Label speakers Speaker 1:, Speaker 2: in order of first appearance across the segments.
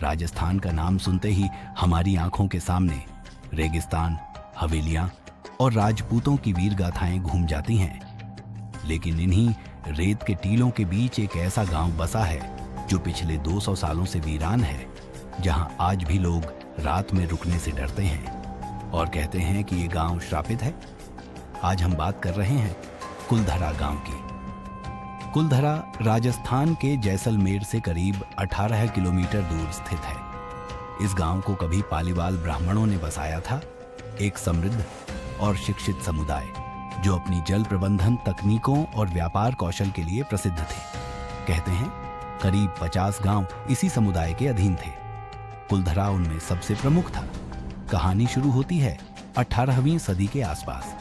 Speaker 1: राजस्थान का नाम सुनते ही हमारी आंखों के सामने रेगिस्तान, हवेलियां और राजपूतों की वीर गाथाएं घूम जाती हैं। लेकिन इन्हीं रेत के टीलों के बीच एक ऐसा गांव बसा है जो पिछले 200 सालों से वीरान है, जहां आज भी लोग रात में रुकने से डरते हैं और कहते हैं कि ये गांव श्रापित है। आज हम बात कर रहे हैं कुलधरा गांव की। कुलधरा राजस्थान के जैसलमेर से करीब 18 किलोमीटर दूर स्थित है। इस गांव को कभी पालीवाल ब्राह्मणों ने बसाया था, एक समृद्ध और शिक्षित समुदाय जो अपनी जल प्रबंधन तकनीकों और व्यापार कौशल के लिए प्रसिद्ध थे। कहते हैं करीब 50 गांव इसी समुदाय के अधीन थे। कुलधरा उनमें सबसे प्रमुख था। कहानी शुरू होती है 18वीं सदी के आसपास।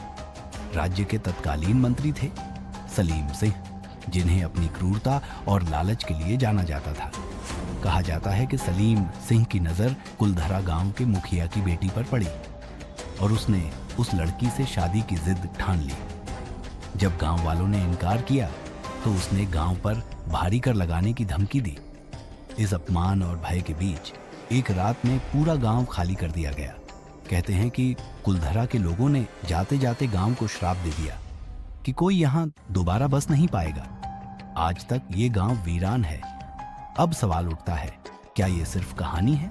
Speaker 1: राज्य के तत्कालीन मंत्री थे सलीम सिंह, जिन्हें अपनी क्रूरता और लालच के लिए जाना जाता था। कहा जाता है कि सलीम सिंह की नजर कुलधरा गांव के मुखिया की बेटी पर पड़ी और उसने उस लड़की से शादी की जिद ठान ली। जब गांव वालों ने इनकार किया तो उसने गांव पर भारी कर लगाने की धमकी दी। इस अपमान और भय के बीच एक रात में पूरा गांव खाली कर दिया गया। कहते हैं कि कुलधरा के लोगों ने जाते जाते गांव को श्राप दे दिया कि कोई यहां दोबारा बस नहीं पाएगा। आज तक ये गांव वीरान है। अब सवाल उठता है, क्या ये सिर्फ कहानी है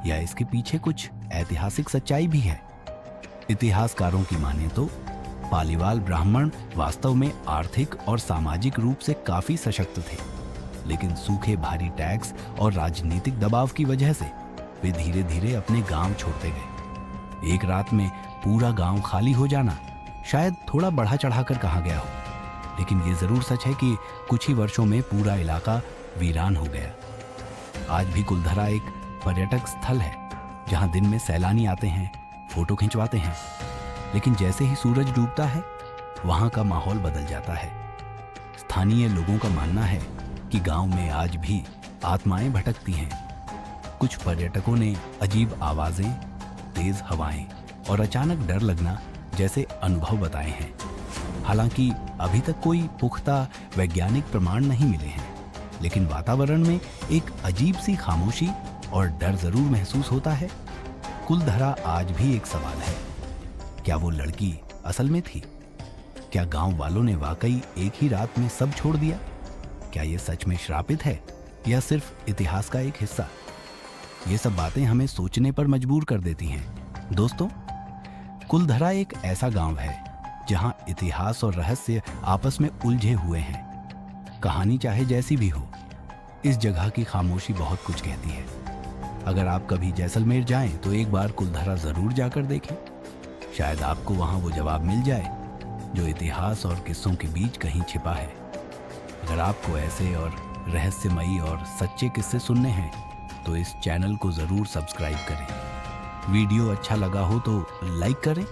Speaker 1: या इसके पीछे कुछ ऐतिहासिक सच्चाई भी है? इतिहासकारों की माने तो पालीवाल ब्राह्मण वास्तव में आर्थिक और सामाजिक रूप से काफी सशक्त थे, लेकिन सूखे भारी टैक्स और राजनीतिक दबाव की वजह से वे धीरे धीरे अपने गांव छोड़ते गए। एक रात में पूरा गांव खाली हो जाना शायद थोड़ा बढ़ा चढ़ाकर कहा गया हो, लेकिन ये जरूर सच है कि कुछ ही वर्षों में पूरा इलाका वीरान हो गया। आज भी कुलधरा एक पर्यटक स्थल है जहां दिन में सैलानी आते हैं, फोटो खिंचवाते हैं, लेकिन जैसे ही सूरज डूबता है वहां का माहौल बदल जाता है। स्थानीय लोगों का मानना है कि गांव में आज भी आत्माएं भटकती हैं। कुछ पर्यटकों ने अजीब आवाजें, तेज हवाएं और अचानक डर लगना जैसे अनुभव बताए हैं। हालांकि अभी तक कोई पुख्ता वैज्ञानिक प्रमाण नहीं मिले हैं, लेकिन वातावरण में एक अजीब सी खामोशी और डर जरूर महसूस होता है। कुलधरा आज भी एक सवाल है, क्या वो लड़की असल में थी? क्या गांव वालों ने वाकई एक ही रात में सब छोड़ दिया? क्या ये सच में श्रापित है या सिर्फ इतिहास का एक हिस्सा? ये सब बातें हमें सोचने पर मजबूर कर देती हैं। दोस्तों, कुलधरा एक ऐसा गांव है जहां इतिहास और रहस्य आपस में उलझे हुए हैं। कहानी चाहे जैसी भी हो, इस जगह की खामोशी बहुत कुछ कहती है। अगर आप कभी जैसलमेर जाएं तो एक बार कुलधरा जरूर जाकर देखें। शायद आपको वहां वो जवाब मिल जाए जो इतिहास और किस्सों के बीच कहीं छिपा है। अगर आपको ऐसे और रहस्यमयी और सच्चे किस्से सुनने हैं तो इस चैनल को जरूर सब्सक्राइब करें। वीडियो अच्छा लगा हो तो लाइक करें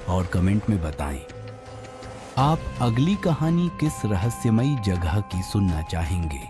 Speaker 1: और कमेंट में बताएं आप अगली कहानी किस रहस्यमयी जगह की सुनना चाहेंगे।